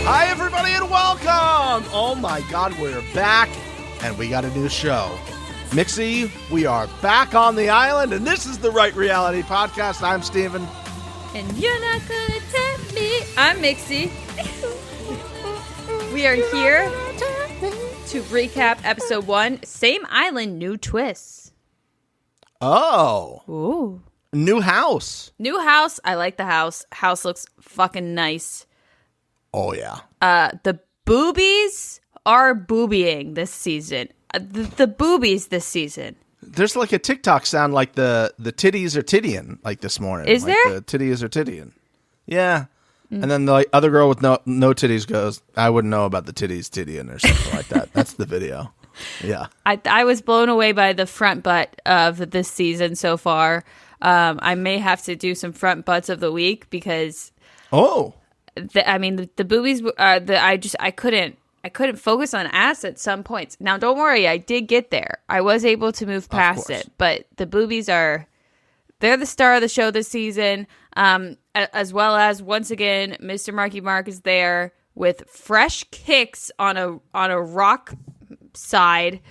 Hi, everybody, and welcome! Oh my God, we're back, and we got a new show. Mixie, we are back on the island, and this is the Right Reality Podcast. I'm Steven. And you're not gonna tempt me. I'm Mixie. We are here to recap episode 1. Same island, new twists. Oh. Ooh. New house. New house. I like the house. House looks fucking nice. Oh, yeah. The boobies are boobying this season. The boobies this season. There's like a TikTok sound like the titties are tittying like this morning. Is like there? The titties are tittying. Yeah. And then the other girl with no titties goes, I wouldn't know about the titties tittying or something like that. That's the video. Yeah. I was blown away by the front butt of this season so far. I may have to do some front butts of the week because... Oh. The boobies I couldn't focus on ass at some points. Now don't worry, I did get there. I was able to move past it, but the boobies they're the star of the show this season. As well as once again, Mr. Marky Mark is there with fresh kicks on a rock side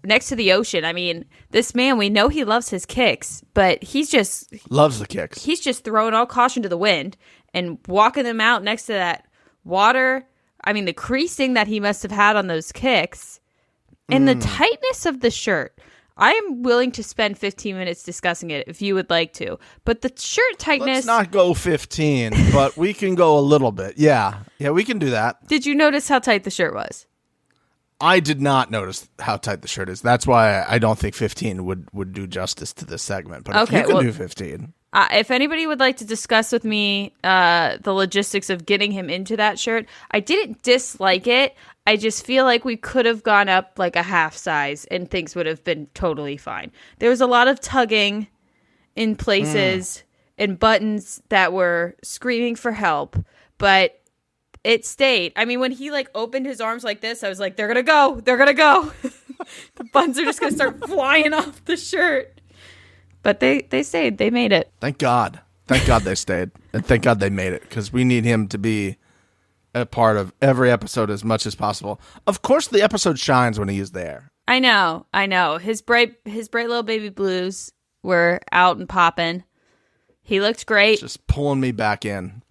next to the ocean. I mean, this man, we know he loves his kicks, but loves the kicks. He's just throwing all caution to the wind and walking them out next to that water. I mean, the creasing that he must have had on those kicks and the tightness of the shirt. I am willing to spend 15 minutes discussing it if you would like to. But the shirt tightness... Let's not go 15, but we can go a little bit. Yeah, we can do that. Did you notice how tight the shirt was? I did not notice how tight the shirt is. That's why I don't think 15 would do justice to this segment. But if you can do 15... if anybody would like to discuss with me the logistics of getting him into that shirt, I didn't dislike it. I just feel like we could have gone up like a half size and things would have been totally fine. There was a lot of tugging in places and buttons that were screaming for help, but it stayed. I mean, when he like opened his arms like this, I was like, they're going to go. They're going to go. The buttons are just going to start flying off the shirt. But they stayed. They made it. Thank God. Thank God they stayed. And thank God they made it, because we need him to be a part of every episode as much as possible. Of course, the episode shines when he is there. I know. His bright little baby blues were out and popping. He looked great. Just pulling me back in.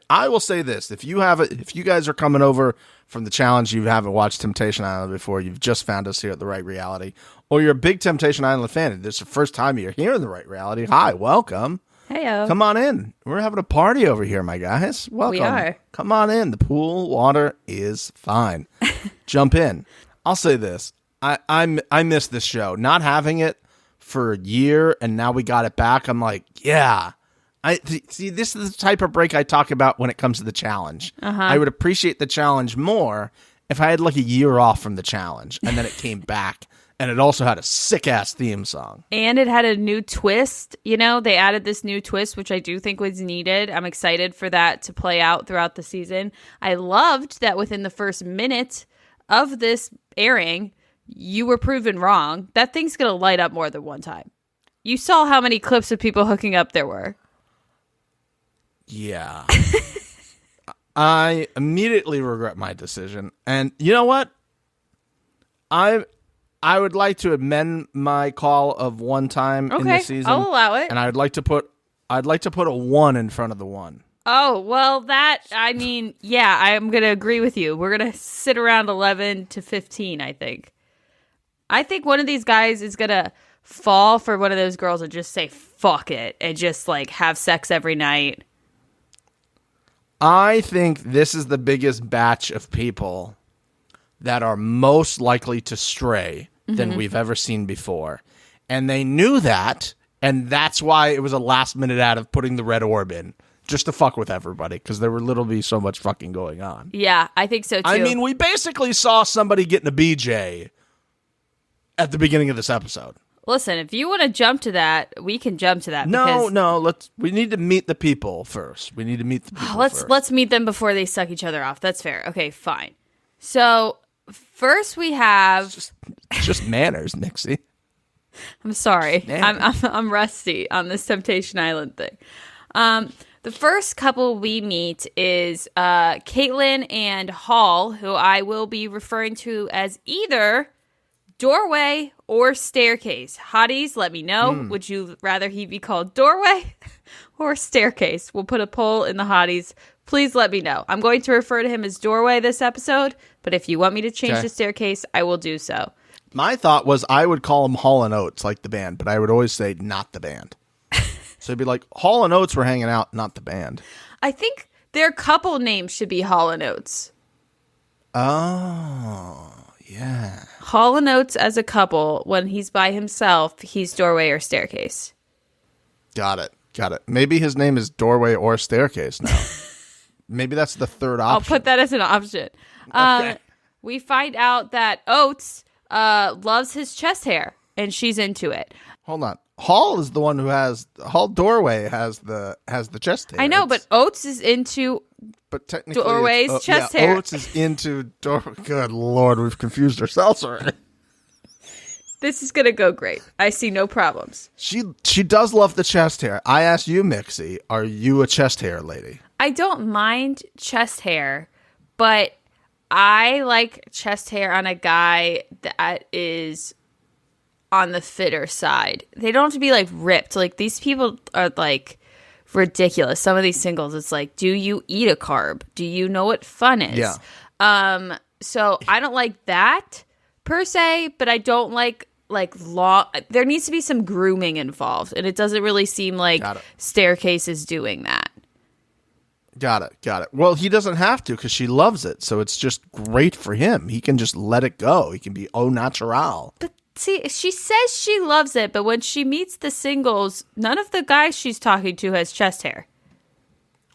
I will say this. If you guys are coming over from the challenge, you haven't watched Temptation Island before, you've just found us here at The Right Reality, or you're a big Temptation Island fan, and this is the first time you're here in The Right Reality, hi, welcome. Heyo. Come on in. We're having a party over here, my guys. Welcome. We are. Come on in. The pool water is fine. Jump in. I'll say this. I miss this show. Not having it for a year, and now we got it back. I'm like, yeah. See, this is the type of break I talk about when it comes to the challenge. I would appreciate the challenge more if I had like a year off from the challenge, and then it came back. And it also had a sick-ass theme song. And it had a new twist. You know, they added this new twist, which I do think was needed. I'm excited for that to play out throughout the season. I loved that within the first minute of this airing, you were proven wrong. That thing's going to light up more than one time. You saw how many clips of people hooking up there were. Yeah. I immediately regret my decision. And you know what? I would like to amend my call of one time in the season. I'll allow it. And I'd like to put a 1 in front of the 1. Oh, well, yeah, I'm going to agree with you. We're going to sit around 11 to 15, I think. I think one of these guys is going to fall for one of those girls and just say, fuck it, and just, like, have sex every night. I think this is the biggest batch of people that are most likely to stray than we've ever seen before. And they knew that, and that's why it was a last-minute ad of putting the red orb in, just to fuck with everybody, because there would literally be so much fucking going on. Yeah, I think so, too. I mean, we basically saw somebody getting a BJ at the beginning of this episode. Listen, if you want to jump to that, we can jump to that. No, we need to meet the people first. Let's meet them before they suck each other off. That's fair. Okay, fine. So... first, we have just manners, Nixie. I'm sorry, I'm rusty on this Temptation Island thing. The first couple we meet is Caitlin and Hall, who I will be referring to as either doorway or staircase. Hotties, let me know. Would you rather he be called doorway or staircase? We'll put a poll in the hotties. Please let me know. I'm going to refer to him as doorway this episode, but if you want me to change to staircase, I will do so. My thought was I would call him Hall & Oates, like the band, but I would always say not the band. So it'd be like, Hall & Oates were hanging out, not the band. I think their couple names should be Hall & Oates. Oh, yeah. Hall & Oates as a couple, when he's by himself, he's doorway or staircase. Got it. Maybe his name is Doorway or Staircase now. Maybe that's the third option. I'll put that as an option. Okay. We find out that Oates loves his chest hair, and she's into it. Hold on. Hall is the one who has Doorway has the chest hair. I know, but Oates is into Doorway's chest hair. Oates is into Good Lord, we've confused ourselves already. This is gonna go great. I see no problems. She does love the chest hair. I asked you, Mixie, are you a chest hair lady? I don't mind chest hair, but I like chest hair on a guy that is on the fitter side. They don't have to be like ripped. Like these people are like ridiculous. Some of these singles, it's like, do you eat a carb? Do you know what fun is? Yeah. So I don't like that per se, but I don't like long. There needs to be some grooming involved, and it doesn't really seem like Staircase is doing that. Got it. Well, he doesn't have to because she loves it, so it's just great for him. He can just let it go. He can be au natural. But see, she says she loves it, but when she meets the singles, none of the guys she's talking to has chest hair.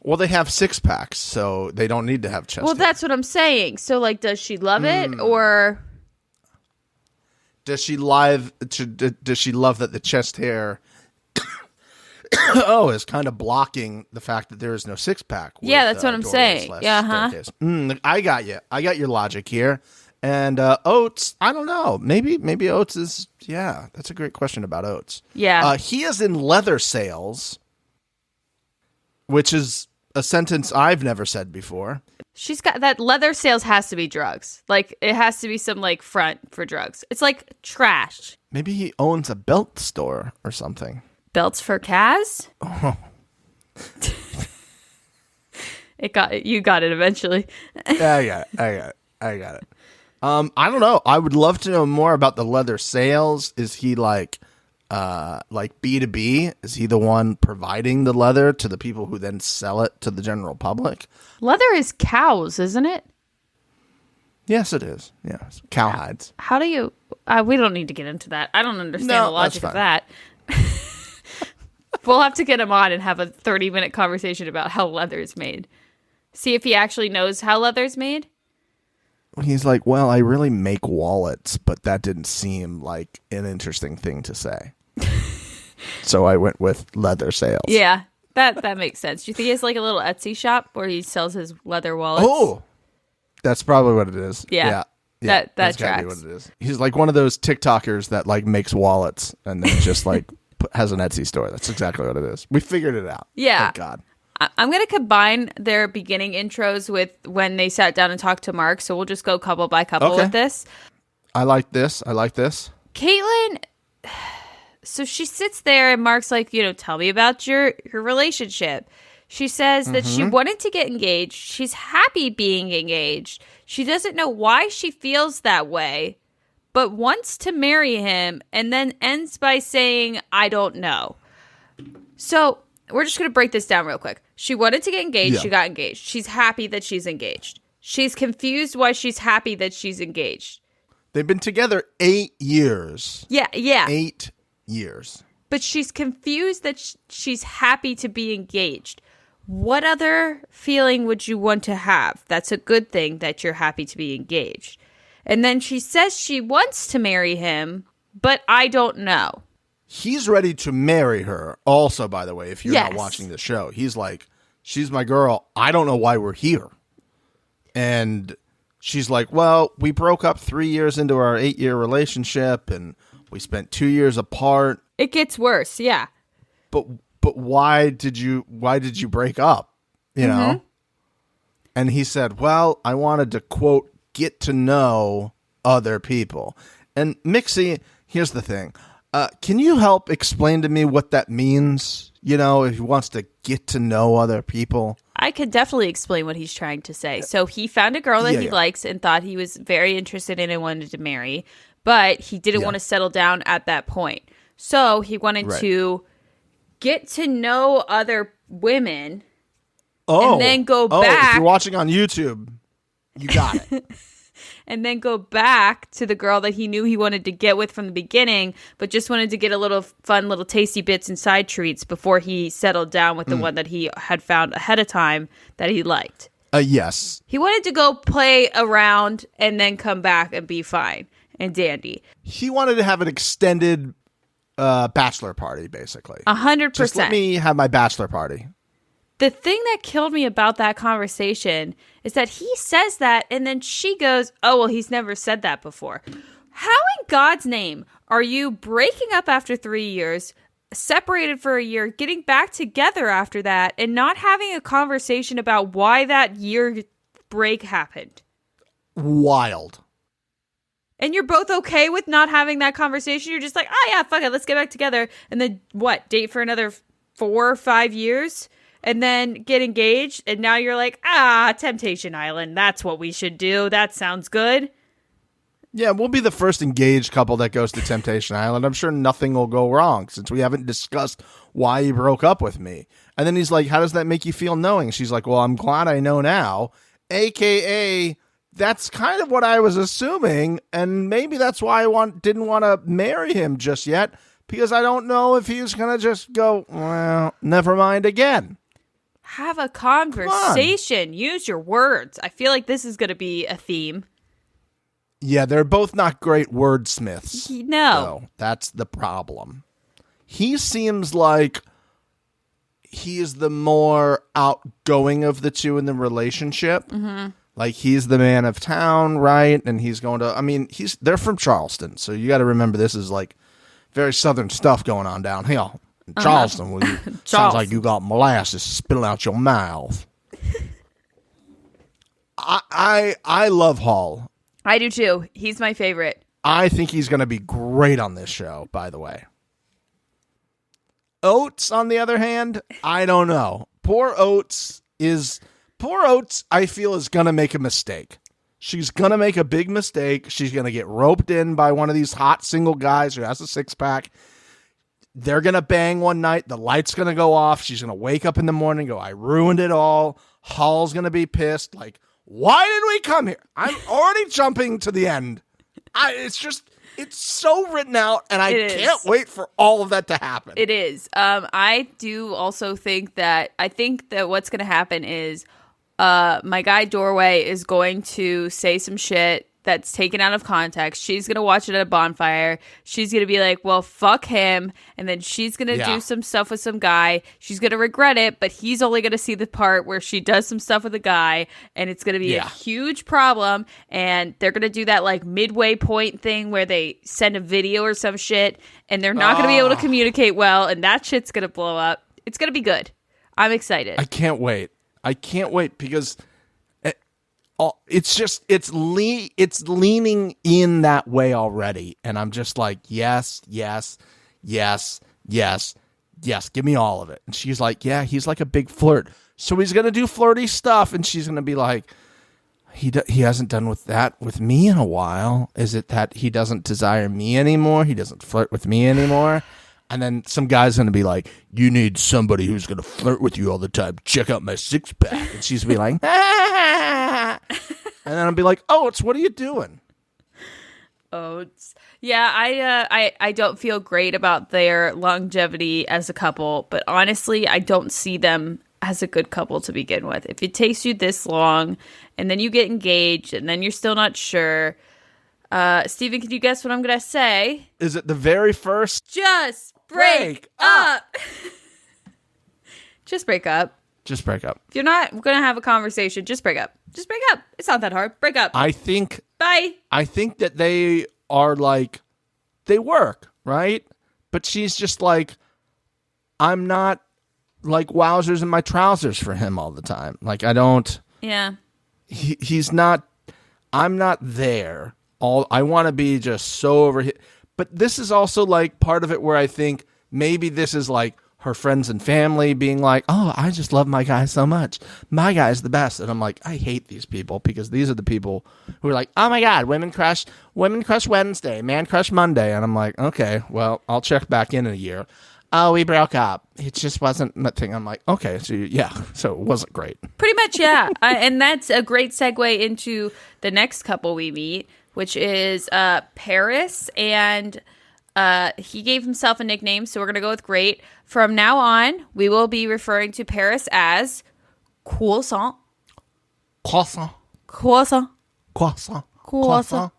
Well, they have six packs, so they don't need to have chest hair. Well, that's what I'm saying. So, like, does she love it, or does she love that the chest hair is kind of blocking the fact that there is no six pack? Yeah, that's what I'm saying. Yeah, I got you. I got your logic here. And Oates, I don't know. Maybe Oates is. Yeah, that's a great question about Oates. Yeah, he is in leather sales, which is a sentence I've never said before. She's got that leather sales has to be drugs. Like it has to be some like front for drugs. It's like trash. Maybe he owns a belt store or something. Belts for Kaz? Oh. You got it eventually. Yeah, I got it. I don't know. I would love to know more about the leather sales. Is he like B2B? Is he the one providing the leather to the people who then sell it to the general public? Leather is cows, isn't it? Yes, it is. Yes, cow hides. How do you? We don't need to get into that. I don't understand the logic of that. We'll have to get him on and have a 30-minute conversation about how leather is made. See if he actually knows how leather is made. He's like, well, I really make wallets, but that didn't seem like an interesting thing to say. So I went with leather sales. Yeah, that makes sense. Do you think he has like a little Etsy shop where he sells his leather wallets? Oh, that's probably what it is. Yeah. That that's tracks. gotta be what it is. He's like one of those TikTokers that like makes wallets and then just like has an Etsy store. That's exactly what it is. We figured it out. Yeah. Thank God. I'm going to combine their beginning intros with when they sat down and talked to Mark. So we'll just go couple by couple with this. I like this. Caitlin, so she sits there and Mark's like, tell me about your relationship. She says that she wanted to get engaged. She's happy being engaged. She doesn't know why she feels that way, but wants to marry him, and then ends by saying, I don't know. So we're just going to break this down real quick. She wanted to get engaged. Yeah. She got engaged. She's happy that she's engaged. She's confused why she's happy that she's engaged. They've been together 8 years. Yeah. 8 years. But she's confused that she's happy to be engaged. What other feeling would you want to have? That's a good thing that you're happy to be engaged. And then she says she wants to marry him, but I don't know. He's ready to marry her also, by the way, if you're not watching the show. He's like, she's my girl. I don't know why we're here. And she's like, well, we broke up 3 years into our 8-year relationship, and we spent 2 years apart. It gets worse, yeah. But but why did you break up? You know? And he said, well, I wanted to, quote, get to know other people. And Mixie, here's the thing. Can you help explain to me what that means? You know, if he wants to get to know other people. I could definitely explain what he's trying to say. So he found a girl that he likes and thought he was very interested in and wanted to marry, but he didn't want to settle down at that point. So he wanted to get to know other women and then go back. If you're watching on YouTube, you got it. And then go back to the girl that he knew he wanted to get with from the beginning, but just wanted to get a little fun, little tasty bits and side treats before he settled down with the one that he had found ahead of time that he liked. Yes. He wanted to go play around and then come back and be fine and dandy. He wanted to have an extended bachelor party, basically. 100%. Just let me have my bachelor party. The thing that killed me about that conversation is that he says that and then she goes, oh, well, he's never said that before. How in God's name are you breaking up after 3 years, separated for a year, getting back together after that, and not having a conversation about why that year break happened? Wild. And you're both okay with not having that conversation? You're just like, oh, yeah, fuck it, let's get back together. And then, what, date for another 4 or 5 years? And then get engaged, and now you're like, Temptation Island, that's what we should do. That sounds good. Yeah, we'll be the first engaged couple that goes to Temptation Island. I'm sure nothing will go wrong since we haven't discussed why he broke up with me. And then he's like, how does that make you feel knowing? She's like, well, I'm glad I know now. AKA, that's kind of what I was assuming, and maybe that's why I didn't want to marry him just yet, because I don't know if he's going to just go, well, never mind again. Have a conversation. Use your words. I feel like this is going to be a theme. Yeah, they're both not great wordsmiths. No. So that's the problem. He seems like he is the more outgoing of the two in the relationship. Mm-hmm. Like, he's the man of town, right? And he's going to, I mean, they're from Charleston. So you got to remember, this is like very southern stuff going on down here. Charleston, well, sounds like you got molasses spilling out your mouth. I love Hall. I do too. He's my favorite. I think he's going to be great on this show, by the way. Oates, on the other hand, I don't know. Poor Oates, I feel, is going to make a mistake. She's going to make a big mistake. She's going to get roped in by one of these hot single guys who has a six-pack. They're going to bang one night. The light's going to go off. She's going to wake up in the morning and go, I ruined it all. Hall's going to be pissed. Like, why did we come here? I'm already jumping to the end. It's so written out, and I can't wait for all of that to happen. It is. I do also think that what's going to happen is my guy Doorway is going to say some shit that's taken out of context. She's going to watch it at a bonfire. She's going to be like, well, fuck him. And then she's going to do some stuff with some guy. She's going to regret it, but he's only going to see the part where she does some stuff with a guy, and it's going to be a huge problem. And they're going to do that like midway point thing where they send a video or some shit, and they're not going to be able to communicate well, and that shit's going to blow up. It's going to be good. I'm excited. I can't wait because it's leaning in that way already, and I'm just like, yes, give me all of it. And she's like, yeah, he's like a big flirt, so he's gonna do flirty stuff, and she's gonna be like, he hasn't done with me in a while. Is it that he doesn't desire me anymore? He doesn't flirt with me anymore? And then some guy's going to be like, you need somebody who's going to flirt with you all the time. Check out my six-pack. And she's going to be like, ah. And then I'll be like, Oates, what are you doing? Oates. Yeah, I don't feel great about their longevity as a couple. But honestly, I don't see them as a good couple to begin with. If it takes you this long, and then you get engaged, and then you're still not sure. Steven, can you guess what I'm going to say? Is it the very first? Just break up. Just break up. Just break up. If you're not going to have a conversation, just break up. Just break up. It's not that hard. Break up. I think. Bye. I think that they are like, they work, right? But she's just like, I'm not like wowzers in my trousers for him all the time. Like I don't. Yeah. He's not. I'm not there. I want to be just so over here. But this is also like part of it where I think maybe this is like her friends and family being like, oh, I just love my guy so much. My guy's the best. And I'm like, I hate these people because these are the people who are like, oh my God, women crush Wednesday, man crush Monday. And I'm like, okay, well, I'll check back in a year. Oh, we broke up. It just wasn't that thing. I'm like, okay, so so it wasn't great. Pretty much, yeah. And that's a great segue into the next couple we meet, which is Paris, and he gave himself a nickname, so we're going to go with Great. From now on, we will be referring to Paris as Croissant. Croissant. Croissant. Croissant. Croissant.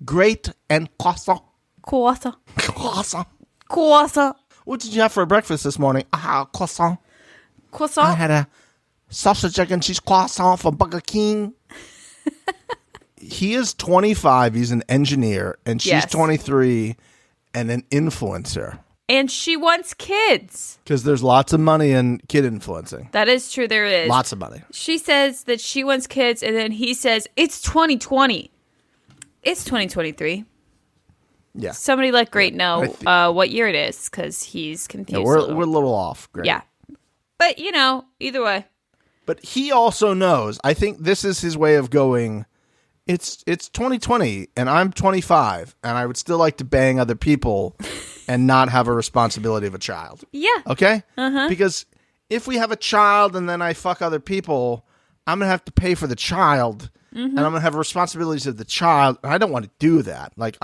Great and croissant. Croissant. Croissant. Croissant. What did you have for breakfast this morning? Croissant. Croissant. I had a sausage, egg, and cheese croissant from Burger King. He is 25. He's an engineer. And she's 23 and an influencer. And she wants kids. Because there's lots of money in kid influencing. That is true. There is. Lots of money. She says that she wants kids. And then he says, it's 2020. It's 2023. Yeah. Somebody let Great know what year it is, because he's confused. Yeah, we're a little off. Great. Yeah. But, either way. But he also knows, I think this is his way of going, it's 2020, and I'm 25, and I would still like to bang other people and not have a responsibility of a child. Yeah. Okay? Uh-huh. Because if we have a child and then I fuck other people, I'm going to have to pay for the child, and I'm going to have responsibilities of the child, and I don't want to do that. Like,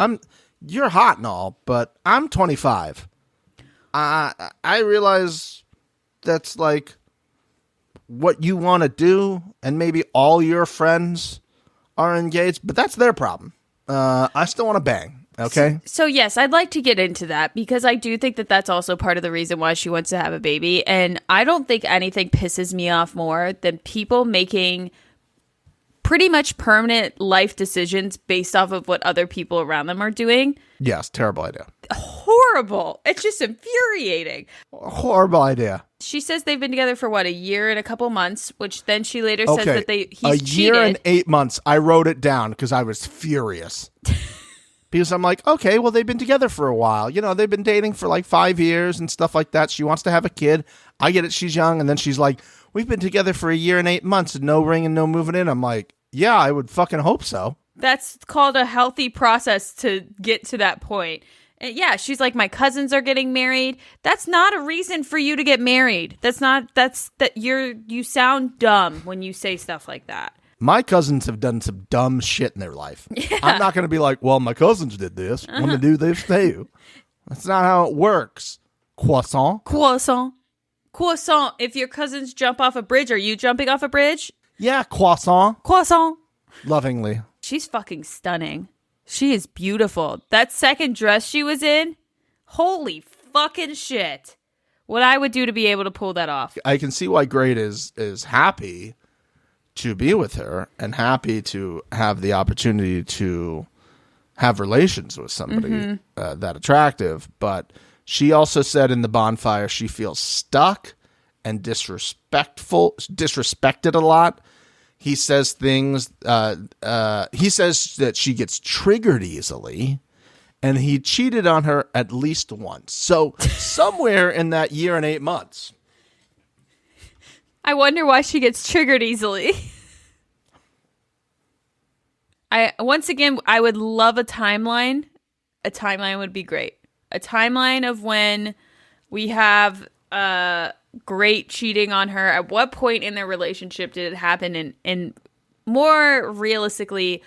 you're hot and all, but I'm 25. I realize that's like what you want to do, and maybe all your friends are engaged, but that's their problem. I still want to bang, okay? So yes, I'd like to get into that, because I do think that that's also part of the reason why she wants to have a baby, and I don't think anything pisses me off more than people making pretty much permanent life decisions based off of what other people around them are doing. Yes, terrible idea. Horrible. It's just infuriating. Horrible idea. She says they've been together for a year and a couple months, which then she later says that he's a cheated. year and 8 months. I wrote it down because I was furious. Because I'm like, okay, well, they've been together for a while. They've been dating for like 5 years and stuff like that. She wants to have a kid. I get it. She's young. And then she's like, we've been together for a year and 8 months and no ring and no moving in. I'm like, yeah, I would fucking hope so. That's called a healthy process to get to that point. And yeah, she's like, my cousins are getting married. That's not a reason for you to get married. You sound dumb when you say stuff like that. My cousins have done some dumb shit in their life. Yeah. I'm not going to be like, well, my cousins did this. I'm going to do this too. That's not how it works. Croissant. Croissant. Croissant. If your cousins jump off a bridge, are you jumping off a bridge? Yeah, croissant. Croissant. Lovingly. She's fucking stunning. She is beautiful. That second dress she was in, holy fucking shit. What I would do to be able to pull that off. I can see why Great is happy to be with her and happy to have the opportunity to have relations with somebody that attractive. But she also said in the bonfire she feels stuck and disrespected a lot. He says things, he says that she gets triggered easily, and he cheated on her at least once. So somewhere in that year and 8 months. I wonder why she gets triggered easily. I would love a timeline. A timeline would be great. A timeline of when we have Great cheating on her. At what point in their relationship did it happen? And more realistically,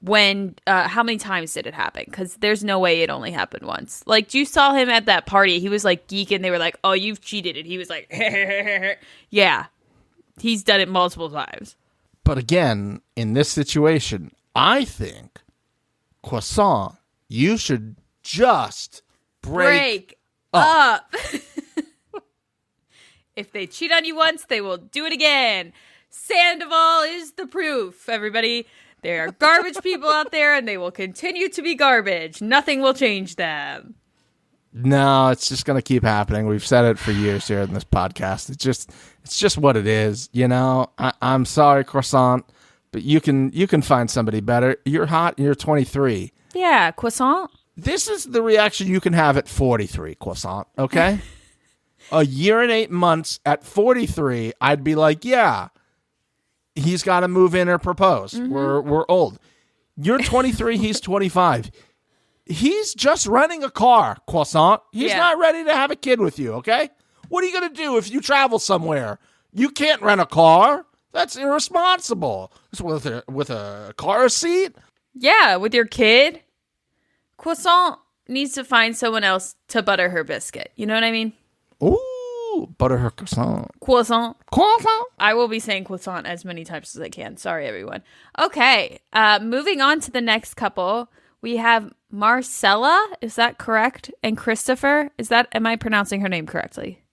when how many times did it happen? Because there's no way it only happened once. Like, you saw him at that party. He was like geeking. They were like, oh, you've cheated. And he was like, yeah, he's done it multiple times. But again, in this situation, I think, Croissant, you should just break up. If they cheat on you once, they will do it again. Sandoval is the proof, everybody. There are garbage people out there, and they will continue to be garbage. Nothing will change them. No, it's just going to keep happening. We've said it for years here in this podcast. It's just what it is. You know, I'm sorry, croissant, but you can find somebody better. You're hot and you're 23. Yeah, croissant. This is the reaction you can have at 43, croissant, okay? A year and 8 months at 43, I'd be like, yeah, he's got to move in or propose. Mm-hmm. We're old. You're 23, he's 25. He's just renting a car, croissant. He's not ready to have a kid with you, okay? What are you going to do if you travel somewhere? You can't rent a car. That's irresponsible. With a car seat? Yeah, with your kid. Croissant needs to find someone else to butter her biscuit. You know what I mean? Ooh, butter her croissant. Croissant. Croissant. I will be saying croissant as many times as I can. Sorry, everyone. Okay, moving on to the next couple. We have Marcella. Is that correct? And Christopher. Am I pronouncing her name correctly?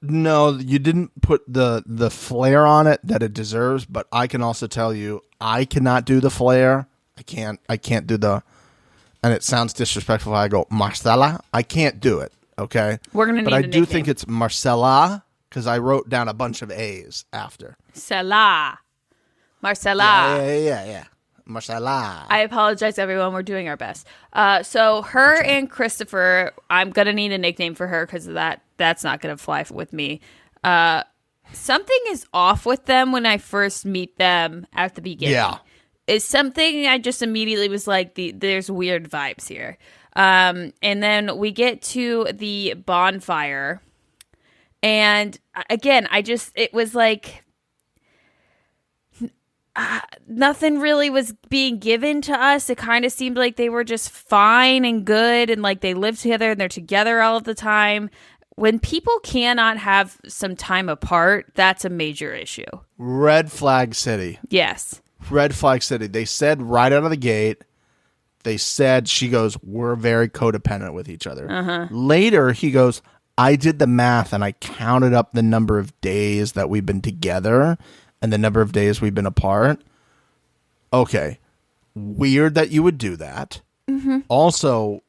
No, you didn't put the flair on it that it deserves, but I can also tell you I cannot do the flair. I can't do the, and it sounds disrespectful. I go Marcella. I can't do it. Okay, we're gonna need. But I a do nickname. think it's Marcella because I wrote down a bunch of A's after. Marcella. Yeah. Marcella. I apologize, everyone. We're doing our best. So her and Christopher, I'm gonna need a nickname for her because of that. That's not gonna fly with me. Something is off with them when I first meet them at the beginning. Yeah. It's something I just immediately was like, there's weird vibes here. And then we get to the bonfire. And again, it was like nothing really was being given to us. It kind of seemed like they were just fine and good and like they live together and they're together all of the time. When people cannot have some time apart, that's a major issue. Red flag city. Yes. Red flag city. They said right out of the gate, she goes, we're very codependent with each other. Uh-huh. Later, he goes, I did the math and I counted up the number of days that we've been together and the number of days we've been apart. Okay. Weird that you would do that. Mm-hmm. Also,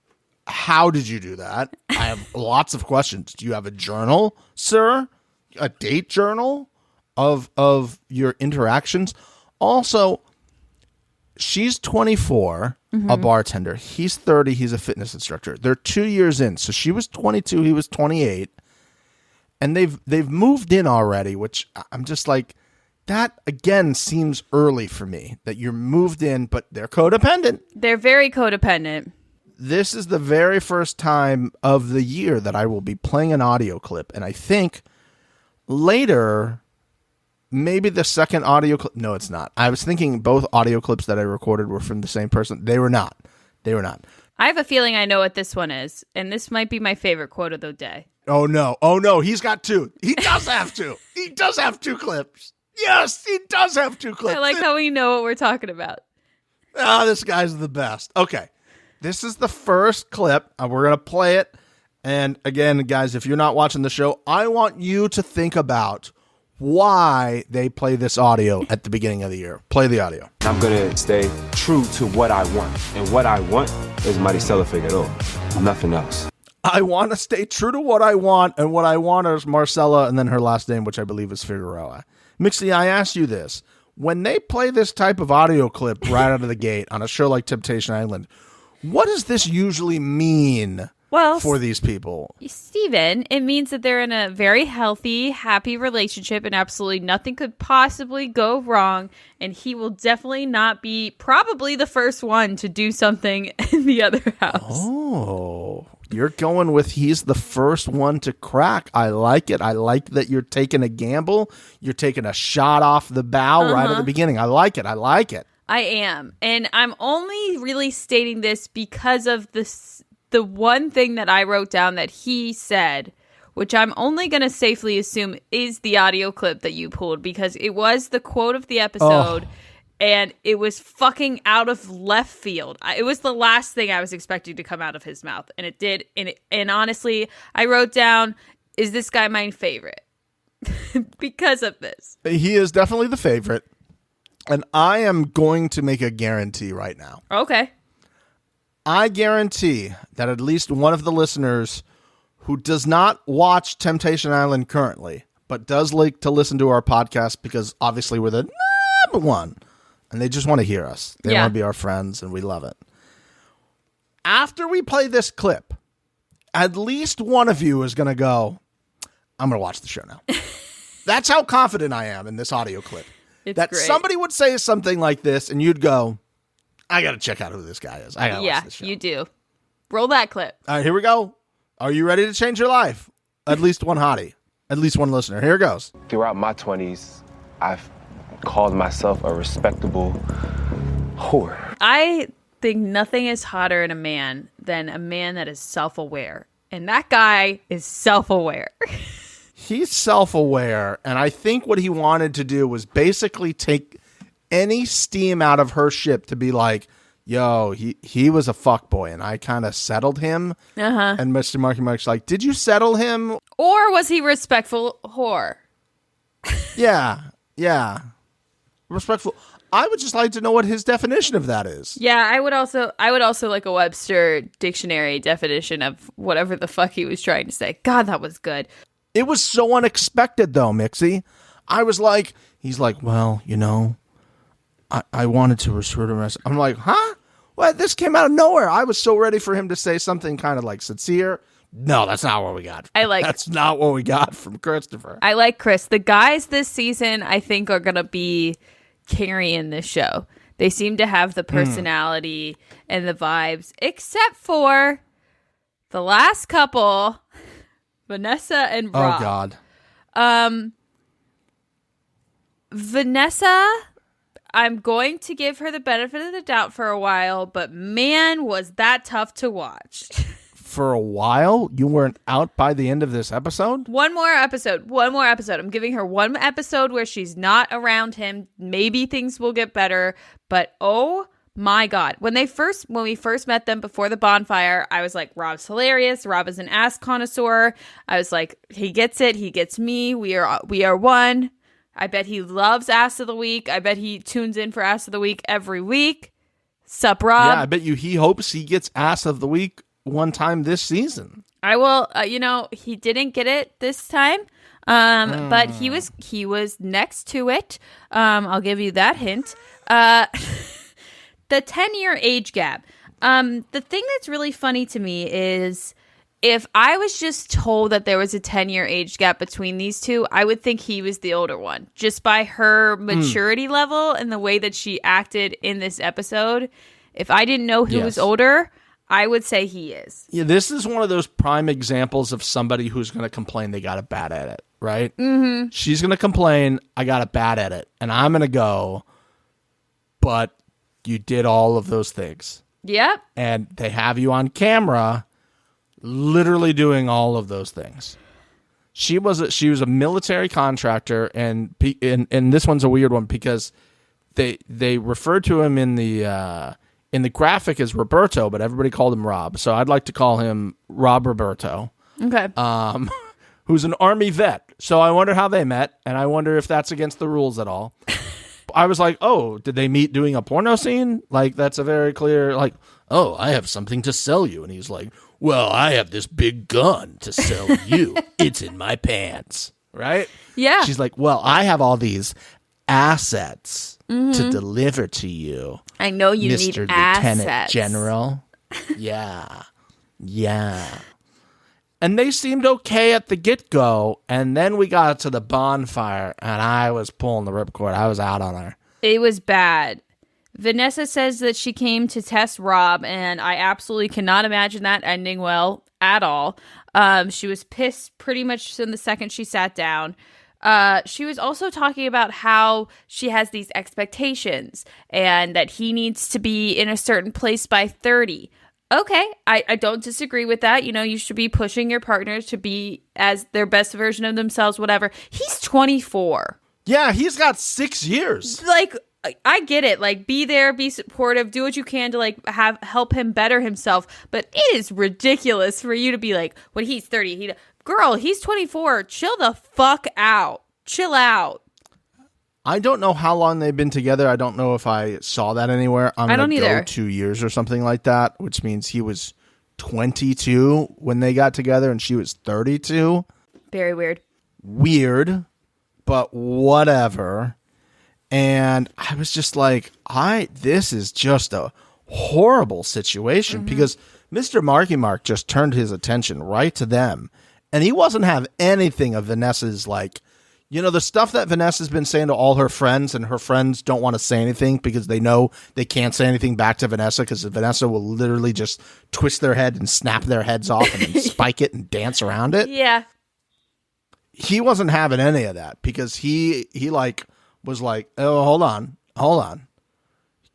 how did you do that? I have lots of questions. Do you have a journal, sir? A date journal of your interactions? Also, she's 24, a bartender. He's 30. He's a fitness instructor. They're 2 years in. So she was 22. He was 28. And they've moved in already, which I'm just like, that, again, seems early for me, that you're moved in, but they're codependent. They're very codependent. This is the very first time of the year that I will be playing an audio clip. And I think later, maybe the second audio clip. No, it's not. I was thinking both audio clips that I recorded were from the same person. They were not. I have a feeling I know what this one is. And this might be my favorite quote of the day. Oh, no. He's got two. He does have two. He does have two clips. Yes, he does have two clips. I like how we know what we're talking about. This guy's the best. Okay. This is the first clip. We're going to play it. And again, guys, if you're not watching the show, I want you to think about why they play this audio at the beginning of the year. Play the audio. I'm going to stay true to what I want. And what I want is Maricela Figueroa. Nothing else. I want to stay true to what I want. And what I want is Marcella and then her last name, which I believe is Figueroa. Mixie, I asked you this. When they play this type of audio clip right out of the gate on a show like Temptation Island, what does this usually mean for these people? Steven, it means that they're in a very healthy, happy relationship and absolutely nothing could possibly go wrong. And he will definitely not be probably the first one to do something in the other house. Oh, you're going with he's the first one to crack. I like it. I like that you're taking a gamble. You're taking a shot off the bow right at the beginning. I like it. I am. And I'm only really stating this because of the one thing that I wrote down that he said, which I'm only going to safely assume is the audio clip that you pulled because it was the quote of the episode and it was fucking out of left field. It was the last thing I was expecting to come out of his mouth. And it did. And honestly, I wrote down, is this guy my favorite? Because of this. He is definitely the favorite. And I am going to make a guarantee right now. Okay. I guarantee that at least one of the listeners who does not watch Temptation Island currently, but does like to listen to our podcast because obviously we're the number one, and they just want to hear us. They want to be our friends, and we love it. After we play this clip, at least one of you is going to go, I'm going to watch the show now. That's how confident I am in this audio clip. It's that great. Somebody would say something like this, and you'd go, I got to check out who this guy is. I got to watch this show. You do. Roll that clip. All right, here we go. Are you ready to change your life? At least one hottie. At least one listener. Here it goes. Throughout my 20s, I've called myself a respectable whore. I think nothing is hotter in a man than a man that is self-aware. And that guy is self-aware. He's self-aware, and I think what he wanted to do was basically take any steam out of her ship to be like, yo, he was a fuckboy, and I kind of settled him. Uh-huh. And Mr. Marky Mark's like, did you settle him? Or was he respectful whore? Yeah. Respectful. I would just like to know what his definition of that is. Yeah, I would also like a Webster dictionary definition of whatever the fuck he was trying to say. God, that was good. It was so unexpected, though, Mixie. I was like, he's like, well, you know, I wanted to refer to him as, I'm like, huh? What? This came out of nowhere. I was so ready for him to say something kind of like sincere. No, that's not what we got. That's not what we got from Christopher. I like Chris. The guys this season, I think, are going to be carrying this show. They seem to have the personality and the vibes, except for the last couple, Vanessa and Rob. Oh, God. Vanessa, I'm going to give her the benefit of the doubt for a while, but man, was that tough to watch. For a while? You weren't out by the end of this episode? One more episode. I'm giving her one episode where she's not around him. Maybe things will get better, but oh my God. When we first met them before the bonfire, I was like, Rob's hilarious. Rob is an ass connoisseur. I was like, he gets it. He gets me. We are one. I bet he loves Ass of the Week. I bet he tunes in for Ass of the Week every week. Sup, Rob? Yeah, I bet you he hopes he gets Ass of the Week one time this season. I will, he didn't get it this time, but he was next to it. I'll give you that hint. The 10-year age gap. The thing that's really funny to me is if I was just told that there was a 10-year age gap between these two, I would think he was the older one, just by her maturity level and the way that she acted in this episode. If I didn't know who was older, I would say he is. Yeah, this is one of those prime examples of somebody who's going to complain they got a bad edit, right? Mm-hmm. She's going to complain, I got a bad edit. And I'm going to go, but you did all of those things. Yep. And they have you on camera literally doing all of those things. She was a military contractor, and this one's a weird one because they referred to him in the graphic as Roberto, but everybody called him Rob. So I'd like to call him Rob Roberto. Okay. Who's an Army vet. So I wonder how they met, and I wonder if that's against the rules at all. I was like, oh, did they meet doing a porno scene? Like, that's a very clear, like, oh, I have something to sell you. And he's like, well, I have this big gun to sell you. It's in my pants. Right? Yeah. She's like, well, I have all these assets to deliver to you. I know you Mr. need Lieutenant assets. General. Yeah. And they seemed okay at the get-go, and then we got to the bonfire, and I was pulling the ripcord. I was out on her. It was bad. Vanessa says that she came to test Rob, and I absolutely cannot imagine that ending well at all. She was pissed pretty much in the second she sat down. She was also talking about how she has these expectations and that he needs to be in a certain place by 30. Okay, I don't disagree with that. You know, you should be pushing your partners to be as their best version of themselves, whatever. He's 24. Yeah, he's got 6 years. Like, I get it. Like, be there, be supportive, do what you can to, like, help him better himself. But it is ridiculous for you to be like, when he's 30, girl, he's 24. Chill the fuck out. Chill out. I don't know how long they've been together. I don't know if I saw that anywhere. I don't either. Go 2 years or something like that, which means he was 22 when they got together and she was 32. Very weird. Weird, but whatever. And I was just like, this is just a horrible situation because Mr. Marky Mark just turned his attention right to them. And he wasn't having anything of Vanessa's, like, you know, the stuff that Vanessa's been saying to all her friends, and her friends don't want to say anything because they know they can't say anything back to Vanessa because Vanessa will literally just twist their head and snap their heads off and then spike it and dance around it. Yeah. He wasn't having any of that because he like was like, oh, hold on.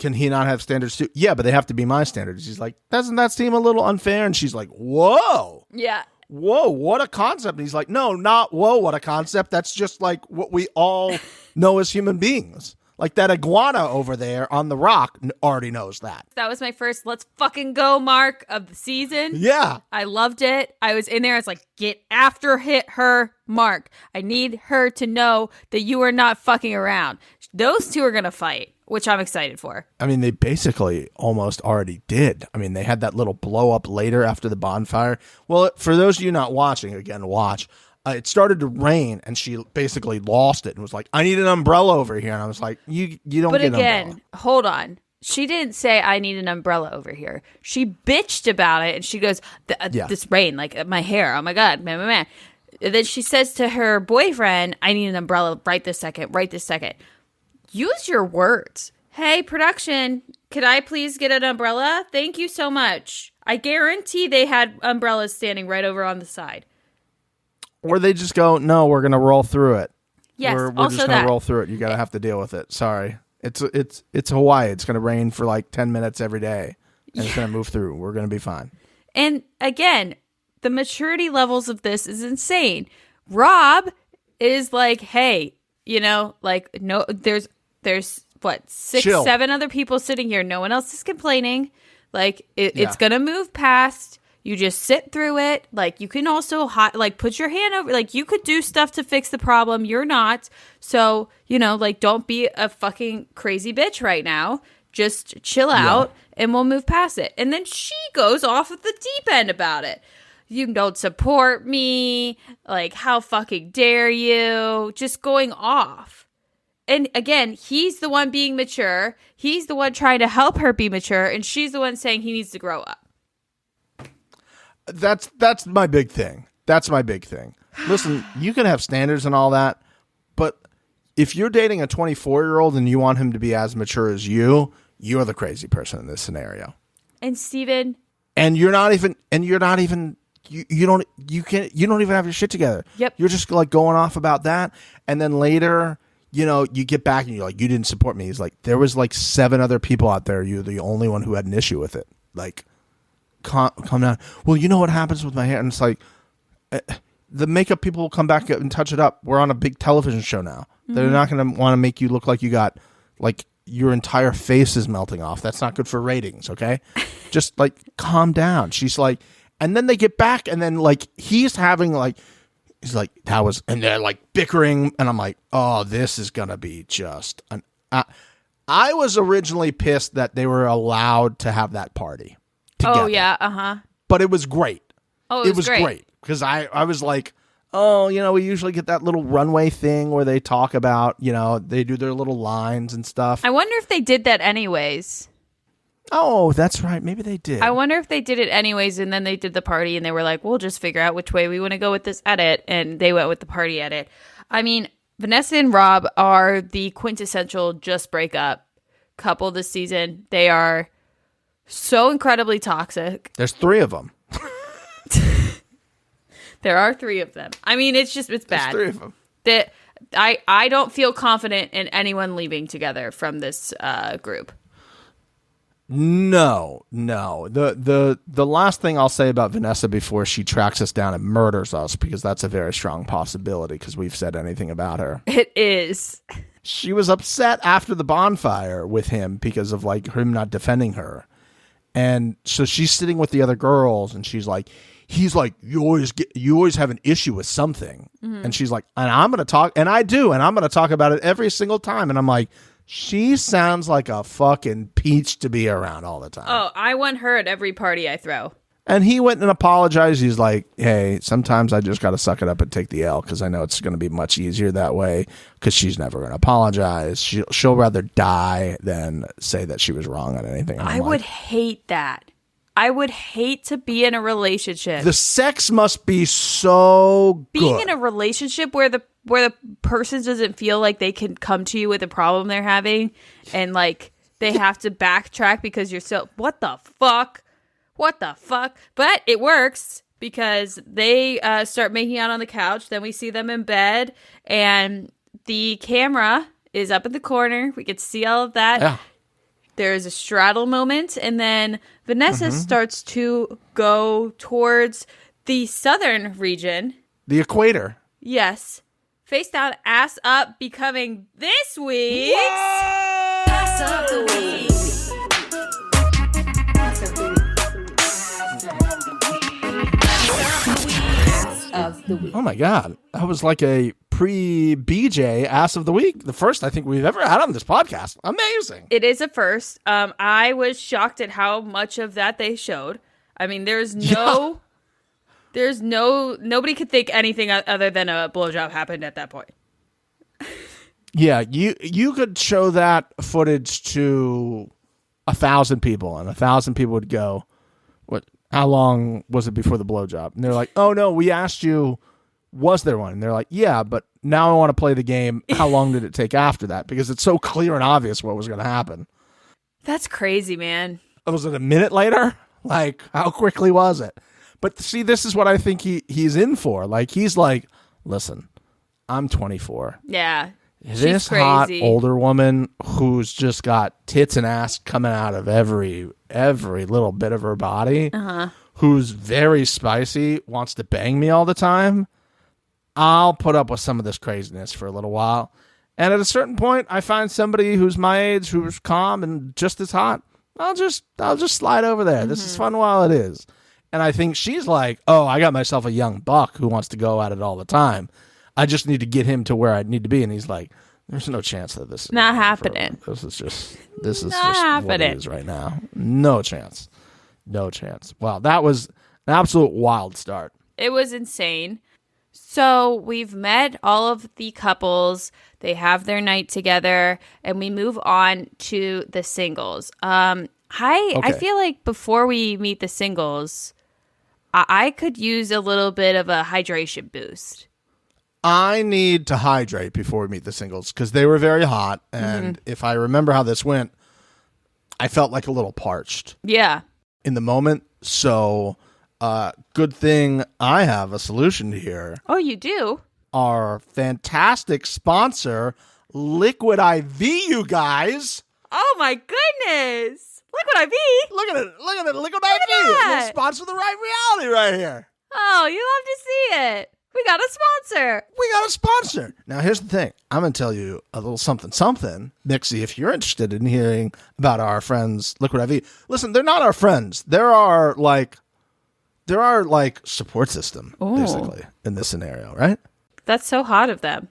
Can he not have standards too? Yeah, but they have to be my standards. He's like, doesn't that seem a little unfair? And she's like, whoa. Yeah. Whoa, what a concept. And he's like, no, not whoa, what a concept. That's just like what we all know as human beings. Like that iguana over there on the rock already knows that. That was my first let's fucking go mark of the season. Yeah. I loved it. I was in there. I was like, get after her, Mark. I need her to know that you are not fucking around. Those two are going to fight, which I'm excited for. I mean, they basically almost already did. I mean, they had that little blow up later after the bonfire. Well, for those of you not watching, again, watch. It started to rain, and she basically lost it and was like, I need an umbrella over here. And I was like, you don't but get an again, umbrella. Hold on. She didn't say, I need an umbrella over here. She bitched about it, and she goes, this rain, like my hair. Oh, my God. Man. And then she says to her boyfriend, I need an umbrella right this second. Use your words. Hey, production, could I please get an umbrella? Thank you so much. I guarantee they had umbrellas standing right over on the side. Or they just go, no, we're going to roll through it. Yes, we're also just going that. to roll through it. You got to have to deal with it. Sorry. It's Hawaii. It's going to rain for like 10 minutes every day. And it's going to move through. We're going to be fine. And again, the maturity levels of this is insane. Rob is like, hey, you know, like, no, there's what, 6, Chill. 7 other people sitting here. No one else is complaining. Like, it's going to move past. You just sit through it. Like, you can also put your hand over. Like, you could do stuff to fix the problem. You're not. So, you know, like, don't be a fucking crazy bitch right now. Just chill out and we'll move past it. And then she goes off at the deep end about it. You don't support me. Like, how fucking dare you? Just going off. And again, he's the one being mature. He's the one trying to help her be mature. And she's the one saying he needs to grow up. That's my big thing. Listen, you can have standards and all that, but if you're dating a 24-year-old and you want him to be as mature as you're the crazy person in this scenario. And Steven. You don't even have your shit together. Yep. You're just like going off about that. And then later, you know, you get back and you're like, you didn't support me. He's like, there was like 7 other people out there. You're the only one who had an issue with it. Like, calm down. Well, you know what happens with my hair? And it's like, the makeup people will come back and touch it up. We're on a big television show now. Mm-hmm. They're not going to want to make you look like you got, like, your entire face is melting off. That's not good for ratings, okay? Just, like, calm down. She's like, and then they get back, and then, like, he's like, that was, and they're, like, bickering, and I'm like, oh, this is going to be just an... I was originally pissed that they were allowed to have that party together. Oh, yeah, But it was great. Oh, it was great. Because I was like, oh, you know, we usually get that little runway thing where they talk about, you know, they do their little lines and stuff. I wonder if they did that anyways. Oh, that's right. Maybe they did. I wonder if they did it anyways, and then they did the party, and they were like, we'll just figure out which way we want to go with this edit, and they went with the party edit. I mean, Vanessa and Rob are the quintessential just break up couple this season. They are so incredibly toxic. There's 3 of them. There are 3 of them. I mean, it's bad. There's 3 of them. That I don't feel confident in anyone leaving together from this group. No. The last thing I'll say about Vanessa before she tracks us down and murders us, because that's a very strong possibility because we've said anything about her. It is. She was upset after the bonfire with him because of like him not defending her. And so she's sitting with the other girls, and he's like, you always have an issue with something. And she's like, and I'm going to talk, and I do, and I'm going to talk about it every single time. And I'm like, she sounds like a fucking peach to be around all the time. Oh, I want her at every party I throw. And he went and apologized. He's like, hey, sometimes I just got to suck it up and take the L because I know it's going to be much easier that way because she's never going to apologize. She'll rather die than say that she was wrong on anything. I would hate that. I would hate to be in a relationship. The sex must be so good. Being in a relationship where the person doesn't feel like they can come to you with a problem they're having and like they have to backtrack because you're so, what the fuck? But it works because they start making out on the couch. Then we see them in bed and the camera is up in the corner. We can see all of that. Yeah. There's a straddle moment. And then Vanessa starts to go towards the southern region. The equator. Yes. Face down, ass up, becoming this week's Ass of the Week. Of the week. Oh my God. That was like a pre-BJ ass of the week. The first I think we've ever had on this podcast. Amazing. It is a first. I was shocked at how much of that they showed. I mean, nobody could think anything other than a blowjob happened at that point. Yeah, you could show that footage to 1,000 people and 1,000 people would go, what? How long was it before the blowjob? And they're like, oh no, we asked you, was there one? And they're like, yeah, but now I want to play the game. How long did it take after that? Because it's so clear and obvious what was going to happen. That's crazy, man. Was it a minute later? Like, how quickly was it? But see, this is what I think he's in for. Like, he's like, listen, I'm 24. Yeah. This hot older woman who's just got tits and ass coming out of every little bit of her body, who's very spicy, wants to bang me all the time. I'll put up with some of this craziness for a little while. And at a certain point, I find somebody who's my age, who's calm and just as hot. I'll just slide over there. This is fun while it is. And I think she's like, oh, I got myself a young buck who wants to go at it all the time. I just need to get him to where I need to be. And he's like, there's no chance that this is not happening. This is just what it is right now. No chance. Wow, that was an absolute wild start. It was insane. So we've met all of the couples. They have their night together, and we move on to the singles. I feel like before we meet the singles, I could use a little bit of a hydration boost. I need to hydrate before we meet the singles because they were very hot. And if I remember how this went, I felt like a little parched. Yeah. In the moment. So good thing I have a solution here. Oh, you do? Our fantastic sponsor, Liquid IV, you guys. Oh, my goodness. Liquid IV? Look at it. Liquid IV. We'll sponsor the right reality right here. Oh, you love to see it. We got a sponsor. Now, here's the thing. I'm going to tell you a little something. Nixie, if you're interested in hearing about our friends, Liquid IV, listen, they're not our friends. There are like support system, basically, in this scenario, right? That's so hot of them.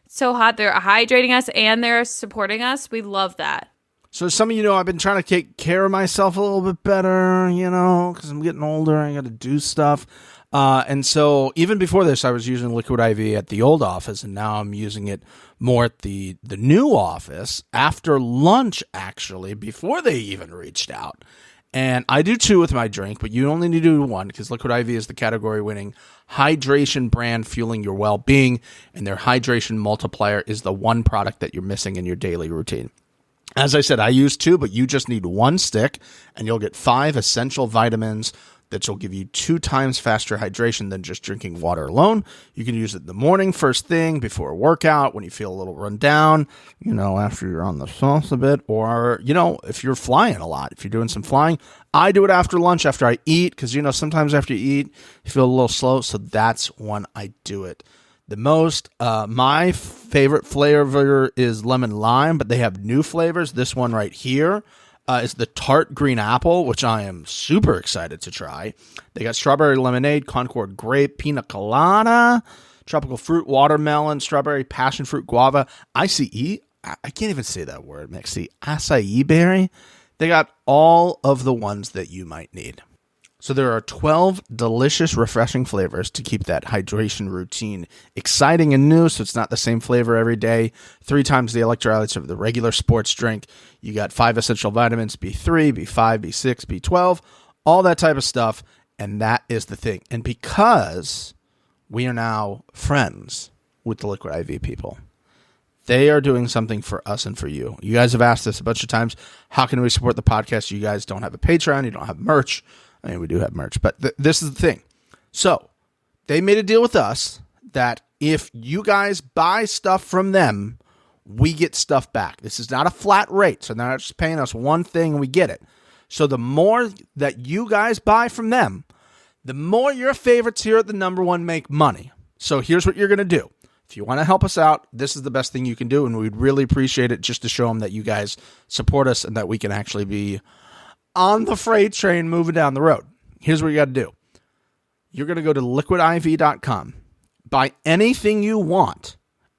It's so hot. They're hydrating us and they're supporting us. We love that. So some of you know I've been trying to take care of myself a little bit better, because I'm getting older. I got to do stuff. And so even before this, I was using Liquid IV at the old office, and now I'm using it more at the new office after lunch, actually, before they even reached out. And I do two with my drink, but you only need to do one because Liquid IV is the category-winning hydration brand fueling your well-being, and their hydration multiplier is the one product that you're missing in your daily routine. As I said, I use two, but you just need one stick, and you'll get 5 essential vitamins that will give you 2 times faster hydration than just drinking water alone. You can use it in the morning, first thing, before a workout, when you feel a little run down, after you're on the sauce a bit, or, if you're flying a lot, if you're doing some flying. I do it after lunch, after I eat, because, sometimes after you eat, you feel a little slow, so that's when I do it the most. My favorite flavor is lemon lime, but they have new flavors. This one right here is the tart green apple, which I am super excited to try. They got strawberry lemonade, Concord grape, pina colada, tropical fruit, watermelon, strawberry, passion fruit, guava, ICE. I can't even say that word, Mixie. Acai berry. They got all of the ones that you might need. So there are 12 delicious, refreshing flavors to keep that hydration routine exciting and new, so it's not the same flavor every day. 3 times the electrolytes of the regular sports drink. You got 5 essential vitamins, B3, B5, B6, B12, all that type of stuff, and that is the thing. And because we are now friends with the Liquid IV people, they are doing something for us and for you. You guys have asked us a bunch of times, how can we support the podcast? You guys don't have a Patreon, you don't have merch. I mean, we do have merch, but this is the thing. So they made a deal with us that if you guys buy stuff from them, we get stuff back. This is not a flat rate, so they're not just paying us one thing and we get it. So the more that you guys buy from them, the more your favorites here at the number one make money. So here's what you're going to do. If you want to help us out, this is the best thing you can do, and we'd really appreciate it just to show them that you guys support us and that we can actually be on the freight train moving down the road. Here's what you got to do. You're going to go to liquidiv.com, buy anything you want,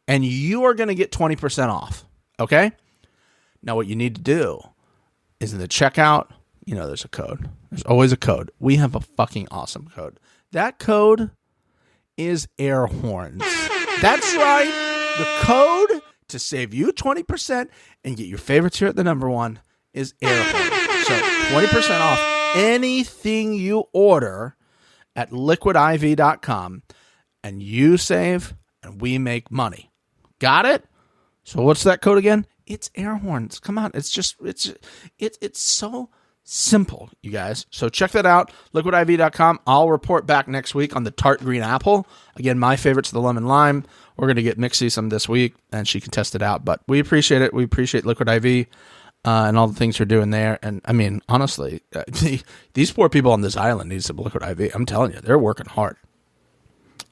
and you are going to get 20% off. Okay? Now what you need to do is in the checkout, there's a code. There's always a code. We have a fucking awesome code. That code is air horns. That's right. The code to save you 20% and get your favorites here at the number one is air horns. So 20% off anything you order at liquidiv.com, and you save and we make money. Got it? So what's that code again? It's air horns. Come on. It's so simple, you guys. So check that out. Liquidiv.com. I'll report back next week on the tart green apple. Again, my favorite's the lemon lime. We're going to get Mixie some this week and she can test it out, but we appreciate it. We appreciate Liquid IV. And all the things you're doing there. And I mean, honestly, these poor people on this island need some Liquid IV. I'm telling you, they're working hard.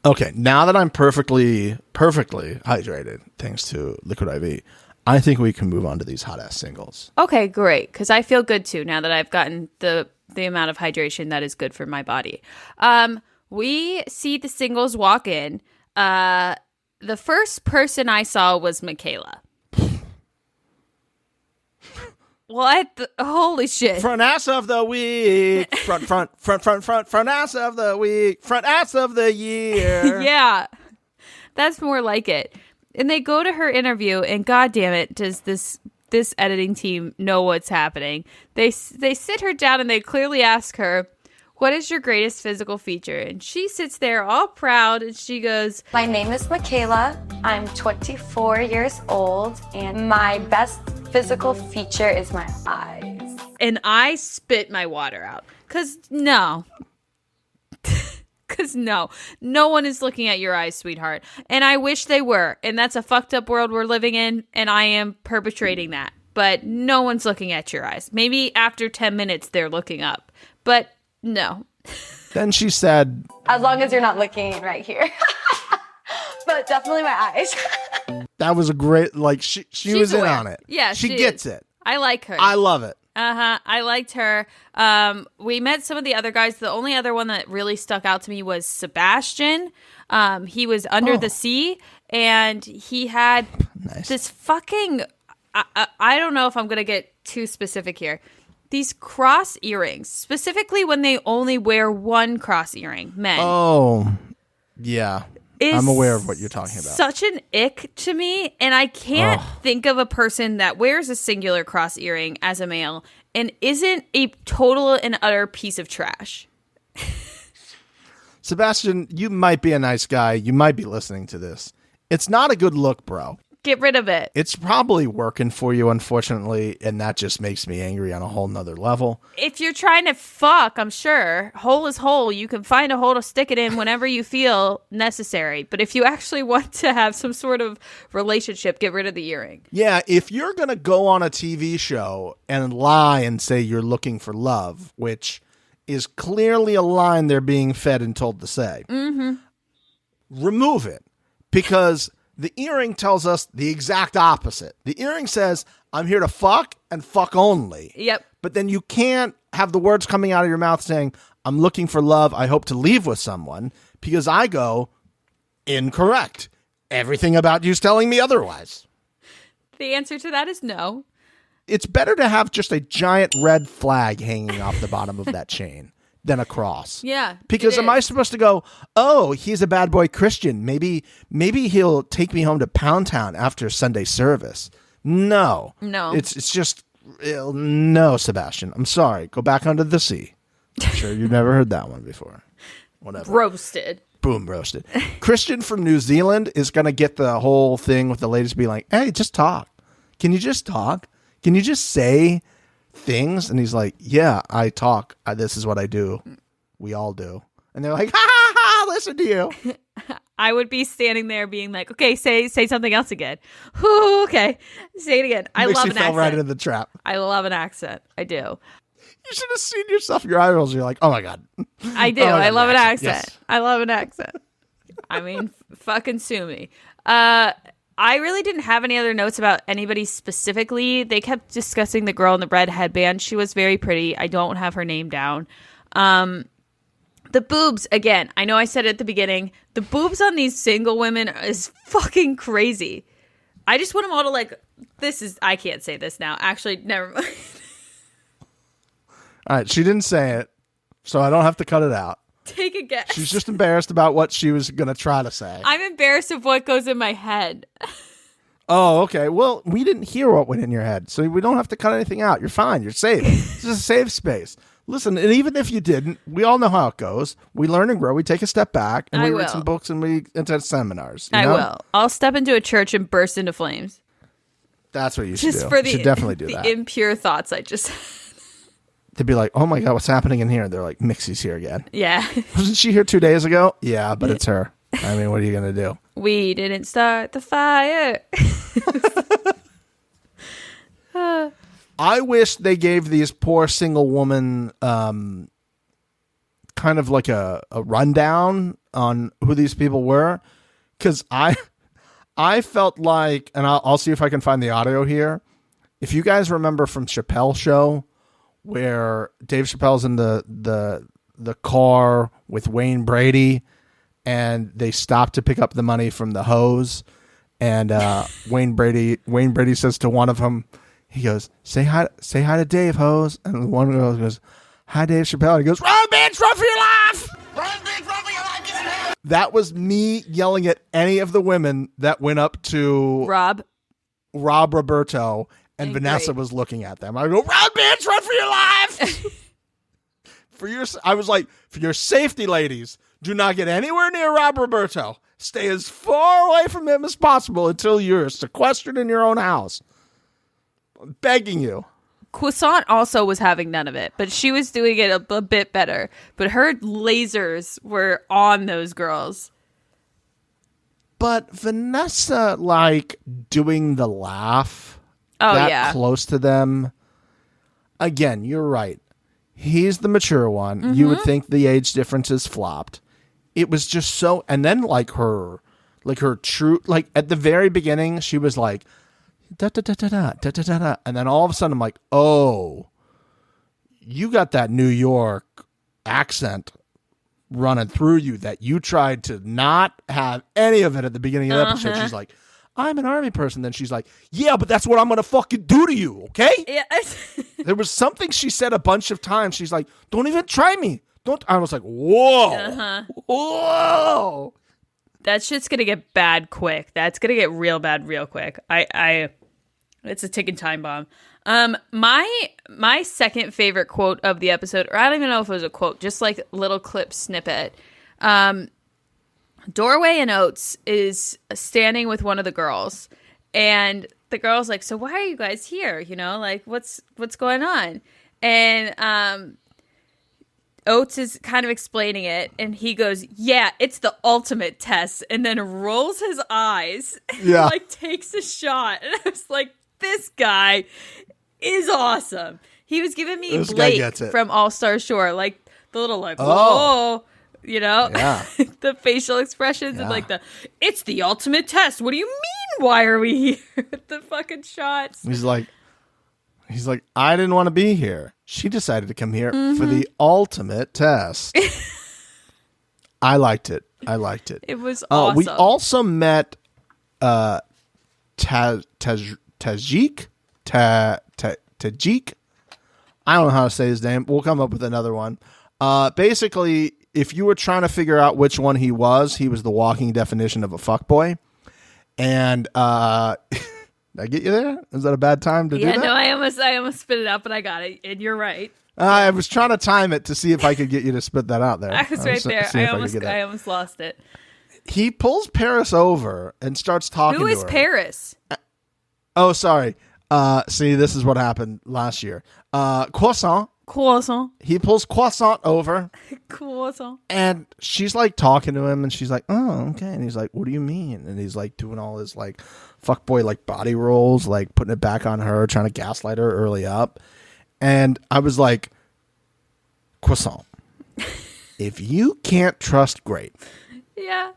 Okay, now that I'm perfectly hydrated, thanks to Liquid IV, I think we can move on to these hot ass singles. Okay, great. Because I feel good too now that I've gotten the amount of hydration that is good for my body. We see the singles walk in. The first person I saw was Michaela. What? Holy shit. Front ass of the week. Front ass of the week. Front ass of the year. Yeah. That's more like it. And they go to her interview, and god damn it, does this editing team know what's happening. They sit her down and they clearly ask her, what is your greatest physical feature? And she sits there all proud and she goes, my name is Michaela. I'm 24 years old, and my best physical feature is my eyes. And I spit my water out. Because no, no one is looking at your eyes, sweetheart. And I wish they were. And that's a fucked up world we're living in, and I am perpetrating that. But no one's looking at your eyes. Maybe after 10 minutes they're looking up. But no. Then she said, as long as you're not looking right here. But definitely my eyes. That was a great, she was in on it. Yeah, she gets it. I like her. I love it. I liked her. We met some of the other guys. The only other one that really stuck out to me was Sebastian. He was under the sea, and he had this fucking, I don't know if I'm going to get too specific here. These cross earrings, specifically when they only wear one cross earring, men. Oh, yeah. I'm aware of what you're talking about. Such an ick to me, and I can't think of a person that wears a singular cross earring as a male and isn't a total and utter piece of trash. Sebastian, you might be a nice guy. You might be listening to this. It's not a good look, bro. Get rid of it. It's probably working for you, unfortunately, and that just makes me angry on a whole nother level. If you're trying to fuck, I'm sure, hole is hole. You can find a hole to stick it in whenever you feel necessary. But if you actually want to have some sort of relationship, get rid of the earring. Yeah, if you're going to go on a TV show and lie and say you're looking for love, which is clearly a line they're being fed and told to say, remove it, because the earring tells us the exact opposite. The earring says, I'm here to fuck, and fuck only. Yep. But then you can't have the words coming out of your mouth saying, I'm looking for love. I hope to leave with someone, because I go, incorrect. Everything about you's telling me otherwise. The answer to that is no. It's better to have just a giant red flag hanging off the bottom of that chain than a cross. Yeah. Because am I supposed to go, oh, he's a bad boy Christian. Maybe he'll take me home to Pound Town after Sunday service. No. It's just, no, Sebastian. I'm sorry. Go back under the sea. I'm sure you've never heard that one before. Whatever. Roasted. Boom, roasted. Christian from New Zealand is going to get the whole thing with the ladies being like, hey, just talk. Can you just talk? Can you just say things? And he's like, yeah, I talk. This is what I do. We all do. And they're like, ha ha ha, listen to you. I would be standing there being like, okay, say something else again. Ooh, okay, say it again. I love an accent. Fell right into the trap. I love an accent. I do. You should have seen yourself in your eyeballs. You're like, oh my God. I do. Oh, I love an accent. Yes. I love an accent. I mean, fucking sue me. I really didn't have any other notes about anybody specifically. They kept discussing the girl in the red headband. She was very pretty. I don't have her name down. The boobs, again, I know I said it at the beginning. The boobs on these single women is fucking crazy. I just want them all to like, I can't say this now. Actually, never mind. All right, she didn't say it, so I don't have to cut it out. Take a guess. She's just embarrassed about what she was going to try to say. I'm embarrassed of what goes in my head. Oh, okay. Well, we didn't hear what went in your head, so we don't have to cut anything out. You're fine. You're safe. This is a safe space. Listen, and even if you didn't, we all know how it goes. We learn and grow. We take a step back, and we read some books, and we attend seminars. I will. I'll step into a church and burst into flames. That's what you should do. For you should definitely do that. The impure thoughts I just had. They'd be like, oh my God, what's happening in here? They're like, Mixie's here again. Yeah. Wasn't she here 2 days ago? Yeah, but it's her. I mean, what are you going to do? We didn't start the fire. I wish they gave these poor single women kind of like a rundown on who these people were. Because I felt like, and I'll see if I can find the audio here. If you guys remember from Chappelle's show, where Dave Chappelle's in the car with Wayne Brady, and they stop to pick up the money from the hose, and Wayne Brady says to one of them, he goes, say hi to Dave, hose, and one girl goes, hi Dave Chappelle, and he goes, run bitch, run for your life, run bitch, run for your life. That was me yelling at any of the women that went up to Rob Roberto. And Vanessa was looking at them. I go, run, bitch, run for your life. I was like, for your safety, ladies, do not get anywhere near Rob Roberto. Stay as far away from him as possible until you're sequestered in your own house. I'm begging you. Croissant also was having none of it, but she was doing it a bit better. But her lasers were on those girls. But Vanessa, like, doing the laugh. Close to them. Again, you're right. He's the mature one. Mm-hmm. You would think the age difference is flopped. It was just so, and then like her true, like at the very beginning, she was like, da da da da da da da da, and then all of a sudden I'm like, oh, you got that New York accent running through you that you tried to not have any of it at the beginning of the episode. She's like, I'm an army person. Then she's like, yeah, but that's what I'm going to fucking do to you, okay? Yeah. There was something she said a bunch of times. She's like, don't even try me. Don't. I was like, whoa. Whoa. That shit's going to get bad quick. That's going to get real bad real quick. It's a ticking time bomb. My second favorite quote of the episode, or I don't even know if it was a quote, just like little clip snippet. Doorway and Oates is standing with one of the girls, and the girl's like, so why are you guys here? You know, like what's going on? And Oates is kind of explaining it, and he goes, yeah, it's the ultimate test, and then rolls his eyes and like takes a shot. And I was like, this guy is awesome. He was giving me Blake from All Star Shore, like the little like, whoa. You know, the facial expressions and like it's the ultimate test. What do you mean? Why are we here? With the fucking shots. He's like, He's like, I didn't want to be here. She decided to come here for the ultimate test. I liked it. It was awesome. We also met Tajik. I don't know how to say his name. We'll come up with another one. Basically, if you were trying to figure out which one he was the walking definition of a fuckboy. And did I get you there? Is that a bad time to do that? Yeah, no, I almost spit it out, but I got it. And you're right. I was trying to time it to see if I could get you to spit that out there. I was right there. I almost lost it. He pulls Paris over and starts talking to her. Who is Paris? Oh, sorry. See, this is what happened last year. Croissant. He pulls Croissant over. Croissant. And she's like talking to him and she's like, oh, okay. And he's like, what do you mean? And he's like doing all his like fuckboy like body rolls, like putting it back on her, trying to gaslight her early up. And I was like, Croissant, if you can't trust grape. Yeah.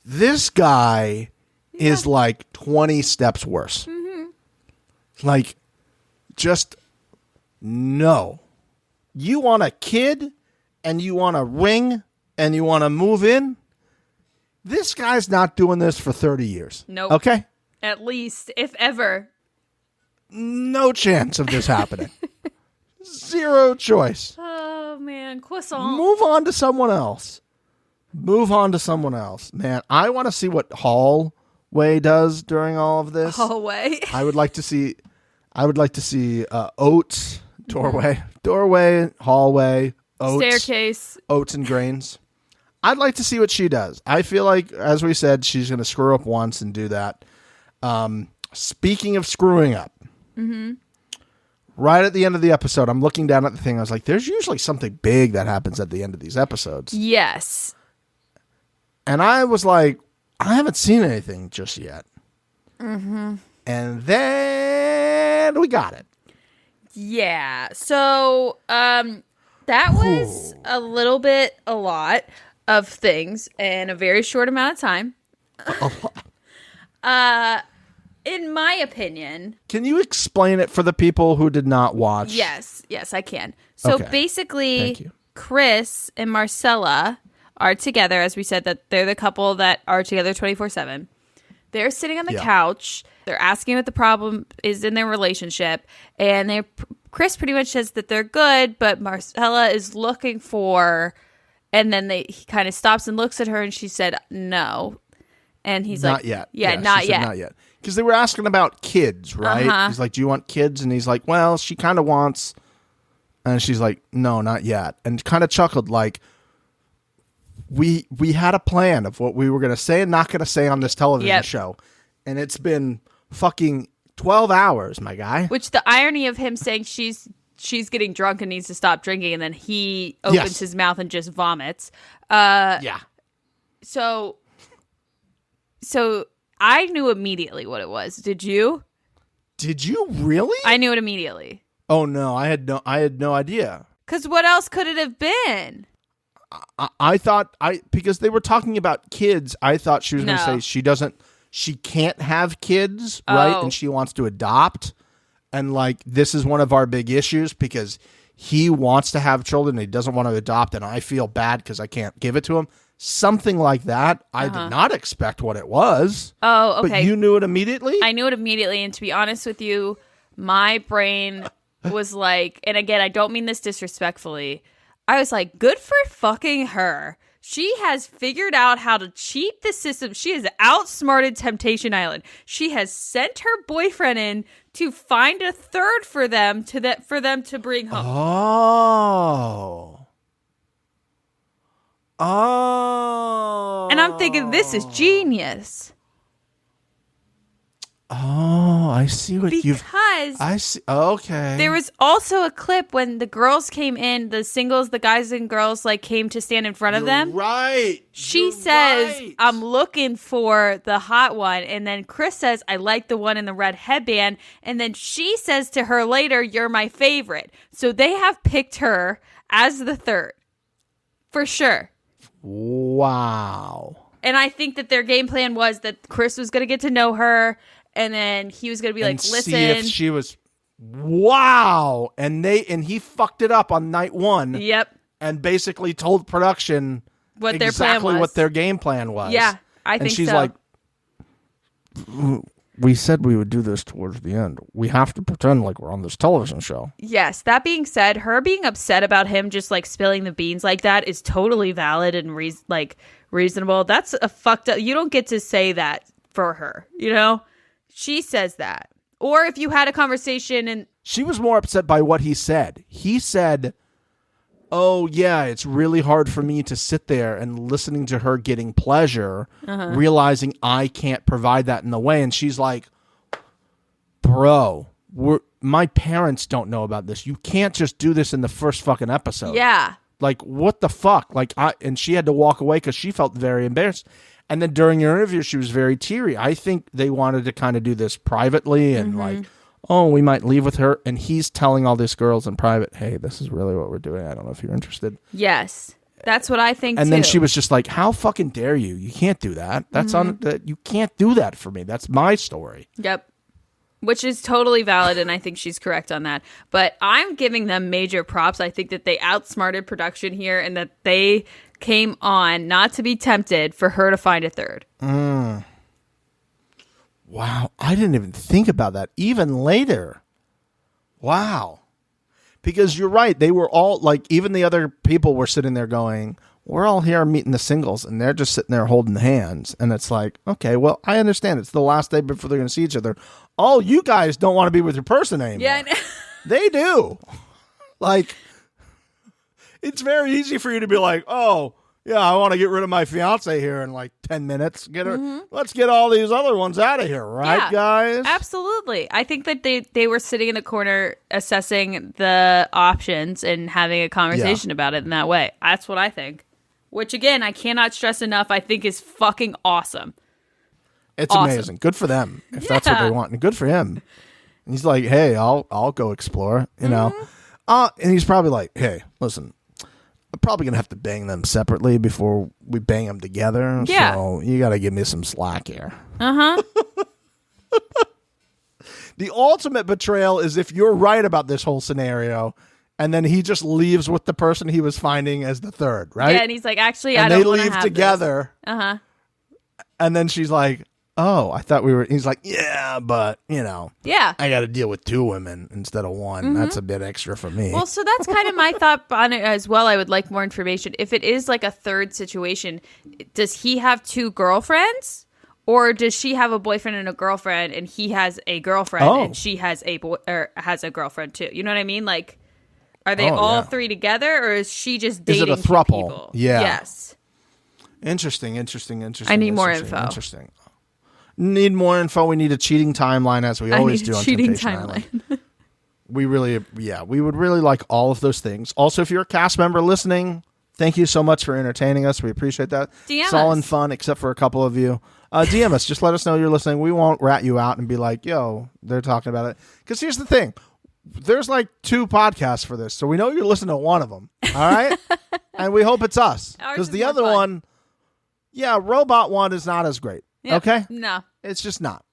This guy is like 20 steps worse. Mm-hmm. Like, just no. You want a kid and you want a ring and you want to move in? This guy's not doing this for 30 years. Nope. Okay? At least, if ever. No chance of this happening. Zero choice. Oh, man. Croissant. Move on to someone else. Man, I want to see what Hallway does during all of this. Hallway. I would like to see oats, doorway, hallway, oats, staircase, oats and grains. I'd like to see what she does. I feel like, as we said, she's going to screw up once and do that. Speaking of screwing up, right at the end of the episode, I'm looking down at the thing. I was like, there's usually something big that happens at the end of these episodes. Yes. And I was like, I haven't seen anything just yet. Mm-hmm. And then we got it. Yeah. So that was a lot of things in a very short amount of time. In my opinion. Can you explain it for the people who did not watch? Yes, I can. So basically, Chris and Marcella are together, as we said, that they're the couple that are together 24/7. They're sitting on the couch. They're asking what the problem is in their relationship. And Chris pretty much says that they're good, but Marcella is looking for... And then he kind of stops and looks at her, and she said, no. And he's not like... Yet. Yeah, not yet. Not yet. Because they were asking about kids, right? Uh-huh. He's like, do you want kids? And he's like, well, she kind of wants... And she's like, no, not yet. And kind of chuckled like... We had a plan of what we were going to say and not going to say on this television show. And it's been fucking 12 hours, my guy. Which the irony of him saying she's getting drunk and needs to stop drinking, and then he opens his mouth and just vomits. Yeah. So I knew immediately what it was. Did you? Did you really? I knew it immediately. Oh no, I had no idea. Because what else could it have been? I thought because they were talking about kids, I thought she was going to say she can't have kids, right? And she wants to adopt. And like, this is one of our big issues because he wants to have children and he doesn't want to adopt. And I feel bad because I can't give it to him. Something like that. I did not expect what it was. Oh, okay. But you knew it immediately? I knew it immediately. And to be honest with you, my brain was like, and again, I don't mean this disrespectfully. I was like, good for fucking her. She has figured out how to cheat the system. She has outsmarted Temptation Island. She has sent her boyfriend in to find a third for them to bring home. Oh. And I'm thinking, this is genius. Oh, I see what I see. Okay. There was also a clip when the girls came in, the singles, the guys and girls, like came to stand in front of them. Right. She says, I'm looking for the hot one. And then Chris says, I like the one in the red headband. And then she says to her later, you're my favorite. So they have picked her as the third. For sure. Wow. And I think that their game plan was that Chris was going to get to know her. and then he was going to be like, and listen. see if she was, wow. And he fucked it up on night one. Yep. And basically told production what their plan was. what their game plan was. Yeah, I think so. And she's like, we said we would do this towards the end. We have to pretend like we're on this television show. Yes. That being said, her being upset about him just like spilling the beans like that is totally valid and reasonable. That's a fucked up. You don't get to say that for her. You know, she says that. Or if you had a conversation and she was more upset by what he said. He said, oh, yeah, it's really hard for me to sit there and listening to her getting pleasure, realizing I can't provide that in the way. And she's like, bro, my parents don't know about this. You can't just do this in the first fucking episode. Yeah. Like, what the fuck? And she had to walk away because she felt very embarrassed. And then during your interview, she was very teary. I think they wanted to kind of do this privately and like, oh, we might leave with her. And he's telling all these girls in private, hey, this is really what we're doing. I don't know if you're interested. Yes. That's what I think, and too. Then she was just like, how fucking dare you? You can't do that. That's you can't do that for me. That's my story. Yep. Which is totally valid, and I think she's correct on that. But I'm giving them major props. I think that they outsmarted production here and that they came on not to be tempted for her to find a third. Wow, I didn't even think about that. Even later. Wow. Because you're right. They were all, like, even the other people were sitting there going, we're all here meeting the singles, and they're just sitting there holding hands. And it's like, okay, well, I understand. It's the last day before they're going to see each other. Oh, you guys don't want to be with your person anymore. Yeah, they do. Like, it's very easy for you to be like, oh, yeah, I want to get rid of my fiance here in like 10 minutes. Get her. Let's get all these other ones out of here, right, guys? Absolutely. I think that they were sitting in the corner assessing the options and having a conversation about it in that way. That's what I think. Which, again, I cannot stress enough, I think is fucking awesome. It's amazing. Good for them, if that's what they want. And good for him. And he's like, hey, I'll go explore, you know. And he's probably like, hey, listen, I'm probably going to have to bang them separately before we bang them together. Yeah. So you got to give me some slack here. Uh-huh. The ultimate betrayal is if you're right about this whole scenario and then he just leaves with the person he was finding as the third, right? Yeah, and he's like, actually, I don't want to have they leave together. This. Uh-huh. And then she's like, oh, I thought we were... He's like, yeah, but, you know. Yeah. I got to deal with 2 women instead of 1. That's a bit extra for me. Well, so that's kind of my thought on it as well. I would like more information. If it is like a third situation, does he have 2 girlfriends? Or does she have a boyfriend and a girlfriend and he has a girlfriend and she has a has a girlfriend too? You know what I mean? Like, are they all 3 together or is she just dating is it a throuple? People? Yeah. Yes. Interesting. I need more info. Interesting. Need more info. We need a cheating timeline, as we always do on cheating Temptation timeline. Island. We would really like all of those things. Also, if you're a cast member listening, thank you so much for entertaining us. We appreciate that. DM it's all us. in fun, except for a couple of you. DM us. Just let us know you're listening. We won't rat you out and be like, yo, they're talking about it. Because here's the thing. There's like 2 podcasts for this, so we know you're listening to one of them. All right? And we hope it's us. Because the other one, Robot One is not as great. Yep. Okay? No. It's just not.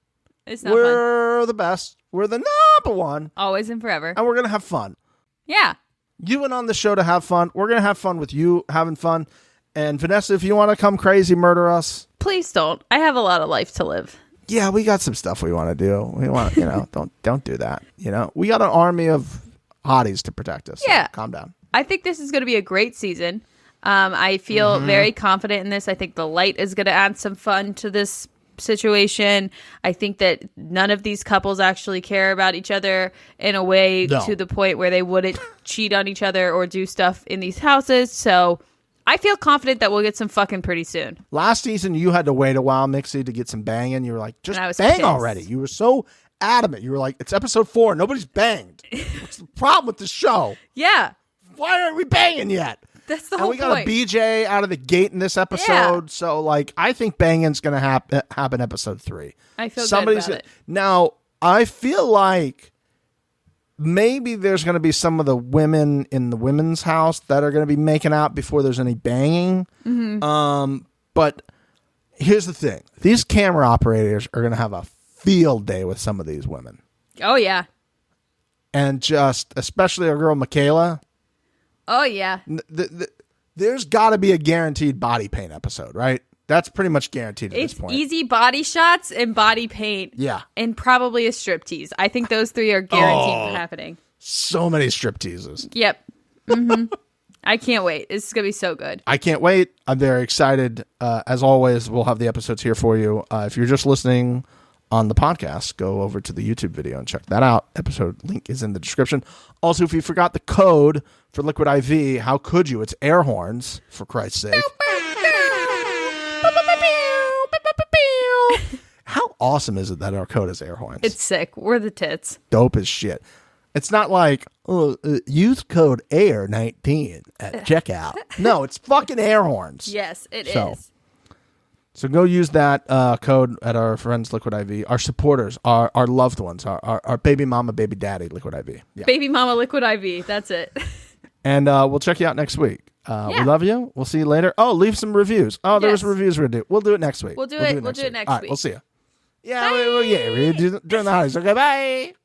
It's not We're fun. the best. We're the number one. Always and forever. And we're going to have fun. Yeah. You went on the show to have fun. We're going to have fun with you having fun. And Vanessa, if you want to come crazy, murder us. Please don't. I have a lot of life to live. Yeah, we got some stuff we want to do. We want, don't do that. We got an army of hotties to protect us. Yeah. So calm down. I think this is going to be a great season. I feel very confident in this. I think the light is going to add some fun to this situation. I think that none of these couples actually care about each other in a way to the point where they wouldn't cheat on each other or do stuff in these houses. So I feel confident that we'll get some fucking pretty soon. Last season, you had to wait a while, Mixie, to get some banging. You were like, just bang pissed. already. You were so adamant. You were like, it's episode 4. Nobody's banged. What's the problem with the show? Yeah. Why aren't we banging yet? That's the whole point. And we got a BJ out of the gate in this episode. So, I think banging's going to happen episode 3. I feel good about it. Now, I feel like maybe there's going to be some of the women in the women's house that are going to be making out before there's any banging. But here's the thing. These camera operators are going to have a field day with some of these women. Oh, yeah. And just, especially our girl Michaela, Oh, yeah. there's got to be a guaranteed body paint episode, right? That's pretty much guaranteed at It's this point. easy body shots and body paint. Yeah. And probably a striptease. I think those three are guaranteed happening. So many strip teases. Yep. Mm-hmm. I can't wait. This is going to be so good. I can't wait. I'm very excited. As always, we'll have the episodes here for you. If you're just listening on the podcast, go over to the YouTube video and check that out. Episode link is in the description. Also, if you forgot the code for Liquid IV, how could you? It's air horns, for Christ's sake. How awesome is it that our code is air horns? It's sick. We're the tits. Dope as shit. It's not like, use code AIR19 at checkout. No, it's fucking air horns. Yes, it So, is. So go use that code at our friends Liquid IV, our supporters, our loved ones, our baby mama, baby daddy Liquid IV. Yeah. Baby Mama Liquid IV. That's it. And we'll check you out next week. We love you. We'll see you later. Oh, leave some reviews. Oh, there was reviews we're going to do. We'll do it next week. We'll do it next All right, week. we'll see you. Yeah, we'll do it during the holidays. Okay, bye.